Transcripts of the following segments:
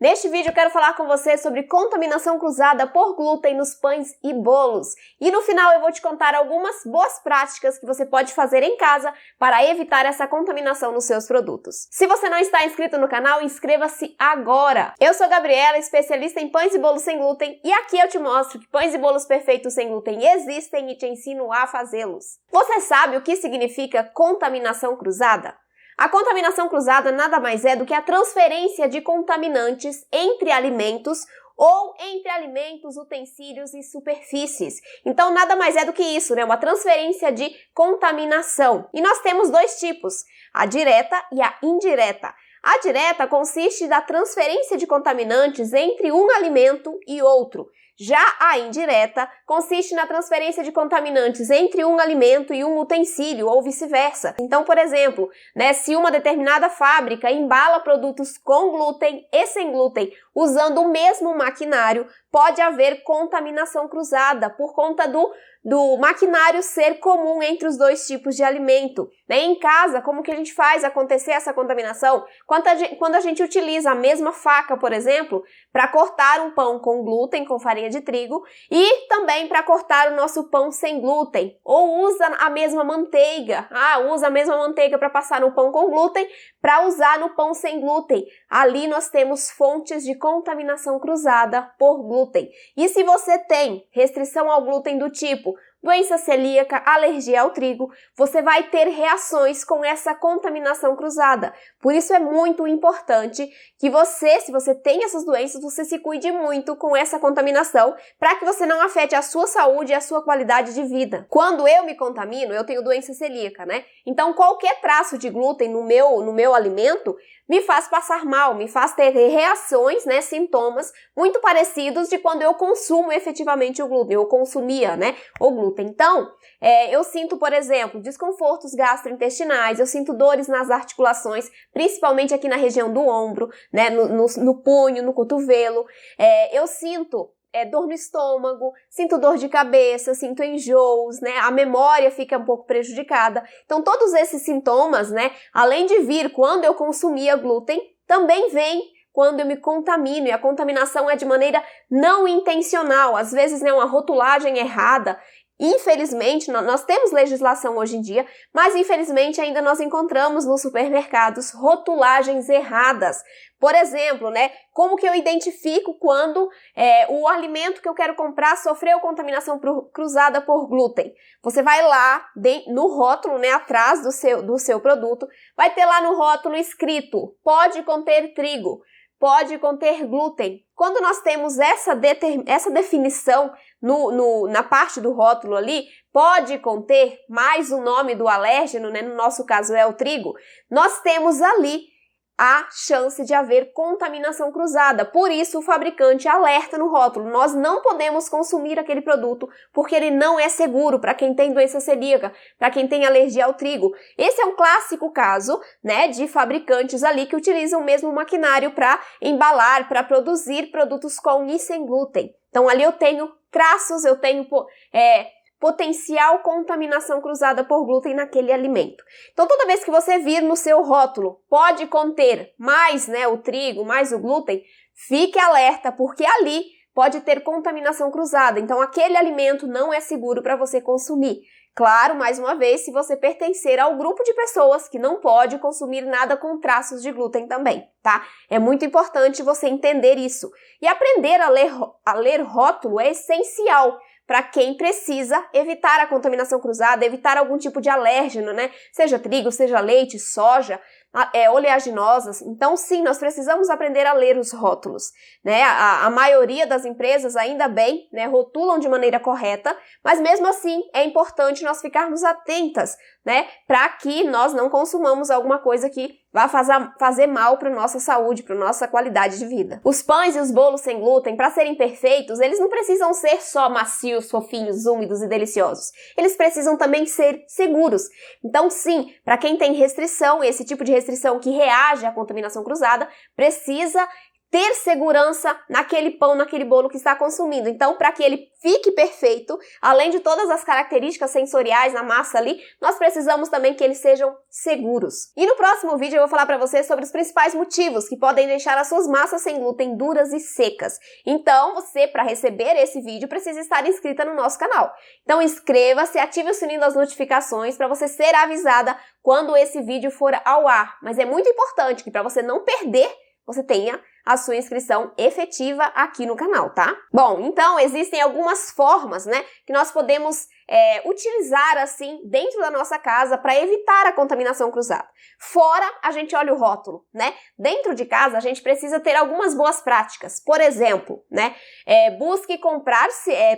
Neste vídeo eu quero falar com você sobre contaminação cruzada por glúten nos pães e bolos. E no final eu vou te contar algumas boas práticas que você pode fazer em casa para evitar essa contaminação nos seus produtos. Se você não está inscrito no canal, inscreva-se agora! Eu sou Gabriela, especialista em pães e bolos sem glúten, e aqui eu te mostro que pães e bolos perfeitos sem glúten existem e te ensino a fazê-los. Você sabe o que significa contaminação cruzada? A contaminação cruzada nada mais é do que a transferência de contaminantes entre alimentos ou entre alimentos, utensílios e superfícies. Então, nada mais é do que isso, né? Uma transferência de contaminação. E nós temos dois tipos, a direta e a indireta. A direta consiste da transferência de contaminantes entre um alimento e outro. Já a indireta consiste na transferência de contaminantes entre um alimento e um utensílio ou vice-versa. Então, por exemplo, se uma determinada fábrica embala produtos com glúten e sem glúten usando o mesmo maquinário, pode haver contaminação cruzada por conta do maquinário ser comum entre os dois tipos de alimento. Em casa, como que a gente faz acontecer essa contaminação? Quando a gente utiliza a mesma faca, por exemplo, para cortar um pão com glúten, com farinha de trigo, e também para cortar o nosso pão sem glúten. Ou usa a mesma manteiga. Usa a mesma manteiga para passar no pão com glúten, para usar no pão sem glúten. Ali nós temos fontes de contaminação cruzada por glúten. E se você tem restrição ao glúten do tipo doença celíaca, alergia ao trigo, você vai ter reações com essa contaminação cruzada. Por isso é muito importante que você, se você tem essas doenças, você se cuide muito com essa contaminação para que você não afete a sua saúde e a sua qualidade de vida. Quando eu me contamino, eu tenho doença celíaca, né? Então qualquer traço de glúten no meu alimento me faz passar mal, me faz ter reações, sintomas muito parecidos de quando eu consumo efetivamente o glúten, eu consumia, o glúten. Então, eu sinto, por exemplo, desconfortos gastrointestinais, eu sinto dores nas articulações, principalmente aqui na região do ombro, no punho, no cotovelo, eu sinto dor no estômago, sinto dor de cabeça, sinto enjoos, a memória fica um pouco prejudicada. Então, todos esses sintomas, além de vir quando eu consumia glúten, também vem quando eu me contamino, e a contaminação é de maneira não intencional, às vezes uma rotulagem errada. Infelizmente, nós temos legislação hoje em dia, mas infelizmente ainda nós encontramos nos supermercados rotulagens erradas. Por exemplo, como que eu identifico quando o alimento que eu quero comprar sofreu contaminação cruzada por glúten? Você vai lá no rótulo, atrás do seu produto, vai ter lá no rótulo escrito, pode conter trigo, pode conter glúten. Quando nós temos essa definição na parte do rótulo ali, pode conter mais o nome do alérgeno, no nosso caso é o trigo, nós temos ali a chance de haver contaminação cruzada. Por isso o fabricante alerta no rótulo, nós não podemos consumir aquele produto porque ele não é seguro para quem tem doença celíaca, para quem tem alergia ao trigo. Esse é um clássico caso, de fabricantes ali que utilizam o mesmo maquinário para embalar, para produzir produtos com e sem glúten. Então ali eu tenho traços, eu tenho potencial contaminação cruzada por glúten naquele alimento. Então, toda vez que você vir no seu rótulo, pode conter mais o trigo, mais o glúten, fique alerta, porque ali pode ter contaminação cruzada. Então, aquele alimento não é seguro para você consumir. Claro, mais uma vez, se você pertencer ao grupo de pessoas que não pode consumir nada com traços de glúten também, tá? É muito importante você entender isso. E aprender a ler rótulo é essencial para quem precisa evitar a contaminação cruzada, evitar algum tipo de alérgeno, Seja trigo, seja leite, soja, oleaginosas. Então, sim, nós precisamos aprender a ler os rótulos, A maioria das empresas, ainda bem, rotulam de maneira correta, mas mesmo assim é importante nós ficarmos atentas, para que nós não consumamos alguma coisa que vá fazer mal para a nossa saúde, para a nossa qualidade de vida. Os pães e os bolos sem glúten, para serem perfeitos, eles não precisam ser só macios, fofinhos, úmidos e deliciosos. Eles precisam também ser seguros. Então, sim, para quem tem restrição, esse tipo de restrição que reage à contaminação cruzada, precisa ter segurança naquele pão, naquele bolo que está consumindo. Então, para que ele fique perfeito, além de todas as características sensoriais na massa ali, nós precisamos também que eles sejam seguros. E no próximo vídeo eu vou falar para você sobre os principais motivos que podem deixar as suas massas sem glúten duras e secas. Então, você, para receber esse vídeo, precisa estar inscrita no nosso canal. Então, inscreva-se, ative o sininho das notificações para você ser avisada quando esse vídeo for ao ar. Mas é muito importante que para você não perder, você tenha a sua inscrição efetiva aqui no canal, tá? Bom, então existem algumas formas, né, que nós podemos utilizar assim dentro da nossa casa para evitar a contaminação cruzada. Fora, a gente olha o rótulo, né? Dentro de casa, a gente precisa ter algumas boas práticas. Por exemplo, né, busque comprar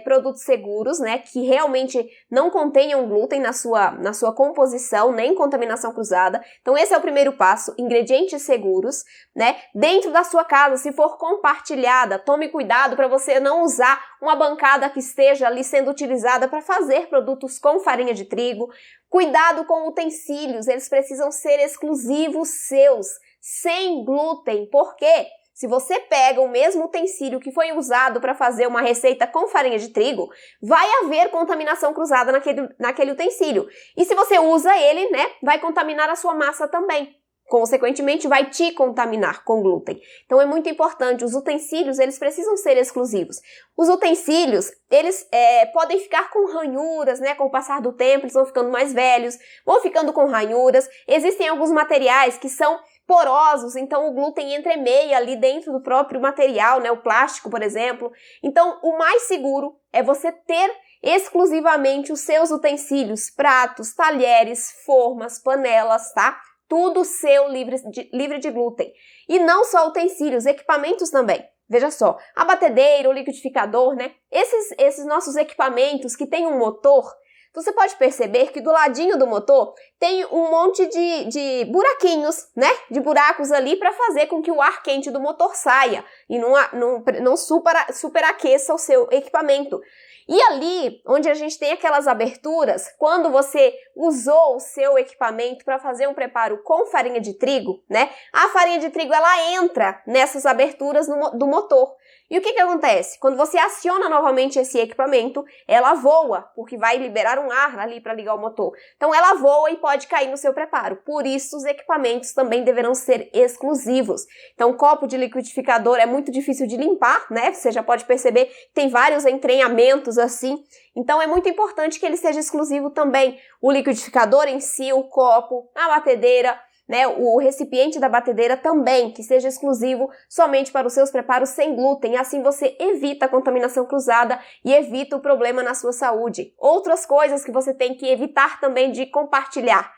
produtos seguros, né, que realmente não contenham glúten na sua composição, nem contaminação cruzada. Então, esse é o primeiro passo, ingredientes seguros, né? Dentro da sua casa, se for compartilhada, tome cuidado para você não usar uma bancada que esteja ali sendo utilizada para fazer produtos com farinha de trigo. Cuidado com utensílios, eles precisam ser exclusivos seus, sem glúten. Por quê? Se você pega o mesmo utensílio que foi usado para fazer uma receita com farinha de trigo, vai haver contaminação cruzada naquele utensílio. E se você usa ele, né, vai contaminar a sua massa também. Consequentemente, vai te contaminar com glúten. Então, é muito importante, os utensílios, eles precisam ser exclusivos. Os utensílios, eles podem ficar com ranhuras, né? Com o passar do tempo, eles vão ficando mais velhos, vão ficando com ranhuras. Existem alguns materiais que são porosos, então o glúten entremeia ali dentro do próprio material, né? O plástico, por exemplo. Então, o mais seguro é você ter exclusivamente os seus utensílios, pratos, talheres, formas, panelas, tá? Tudo seu livre de glúten. E não só utensílios, equipamentos também. Veja só, a batedeira, o liquidificador, né? Esses nossos equipamentos que têm um motor, você pode perceber que do ladinho do motor tem um monte de buraquinhos, né? De buracos ali para fazer com que o ar quente do motor saia e não superaqueça o seu equipamento. E ali, onde a gente tem aquelas aberturas, quando você usou o seu equipamento para fazer um preparo com farinha de trigo, né? A farinha de trigo, ela entra nessas aberturas do motor. E o que acontece? Quando você aciona novamente esse equipamento, ela voa, porque vai liberar um ar ali para ligar o motor. Então, ela voa e pode cair no seu preparo. Por isso, os equipamentos também deverão ser exclusivos. Então, o copo de liquidificador é muito difícil de limpar, né? Você já pode perceber que tem vários entranhamentos assim. Então, é muito importante que ele seja exclusivo também. O liquidificador em si, o copo, a batedeira, né, o recipiente da batedeira também, que seja exclusivo somente para os seus preparos sem glúten. Assim você evita a contaminação cruzada e evita o problema na sua saúde. Outras coisas que você tem que evitar também de compartilhar: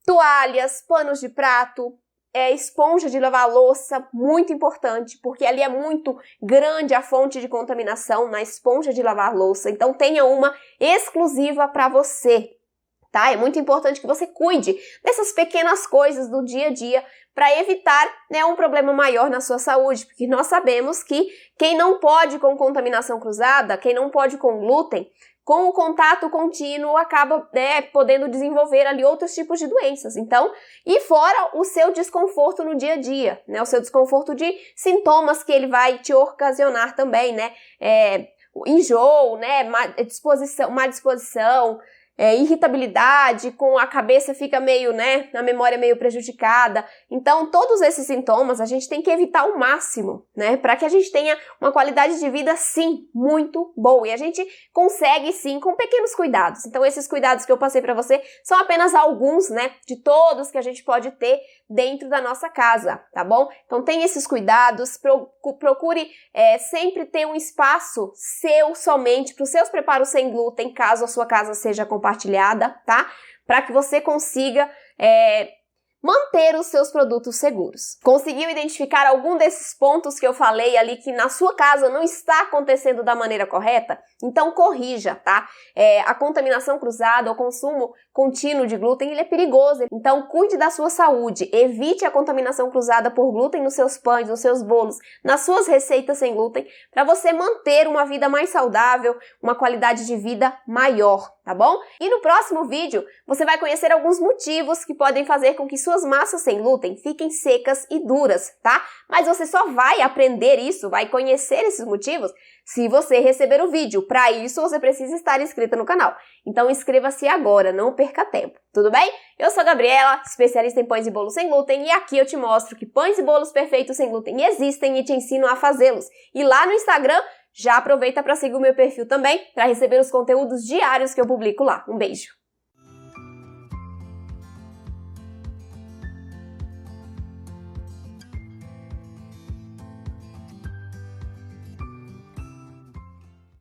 toalhas, panos de prato, esponja de lavar louça, muito importante, porque ali é muito grande a fonte de contaminação na esponja de lavar louça. Então tenha uma exclusiva para você. Tá? É muito importante que você cuide dessas pequenas coisas do dia a dia para evitar, né, um problema maior na sua saúde, porque nós sabemos que quem não pode com contaminação cruzada, quem não pode com glúten, com o contato contínuo acaba, né, podendo desenvolver ali outros tipos de doenças. Então, e fora o seu desconforto no dia a dia, né, o seu desconforto de sintomas que ele vai te ocasionar também, né, enjoo, né, má disposição, irritabilidade, com a cabeça fica meio, né, a memória meio prejudicada. Então, todos esses sintomas a gente tem que evitar ao máximo, né, para que a gente tenha uma qualidade de vida, sim, muito boa. E a gente consegue, sim, com pequenos cuidados. Então, esses cuidados que eu passei para você são apenas alguns, né, de todos que a gente pode ter dentro da nossa casa, tá bom? Então, tenha esses cuidados, procure sempre ter um espaço seu somente para os seus preparos sem glúten, caso a sua casa seja compartilhada, tá? Para que você consiga manter os seus produtos seguros. Conseguiu identificar algum desses pontos que eu falei ali que na sua casa não está acontecendo da maneira correta? Então corrija, tá? A contaminação cruzada, o consumo contínuo de glúten, ele é perigoso. Então cuide da sua saúde, evite a contaminação cruzada por glúten nos seus pães, nos seus bolos, nas suas receitas sem glúten, para você manter uma vida mais saudável, uma qualidade de vida maior, tá bom? E no próximo vídeo, você vai conhecer alguns motivos que podem fazer com que sua suas massas sem glúten fiquem secas e duras, tá? Mas você só vai aprender isso, vai conhecer esses motivos, se você receber o vídeo. Para isso, você precisa estar inscrita no canal. Então, inscreva-se agora, não perca tempo, tudo bem? Eu sou a Gabriela, especialista em pães e bolos sem glúten, e aqui eu te mostro que pães e bolos perfeitos sem glúten existem e te ensino a fazê-los. E lá no Instagram, já aproveita para seguir o meu perfil também, para receber os conteúdos diários que eu publico lá. Um beijo!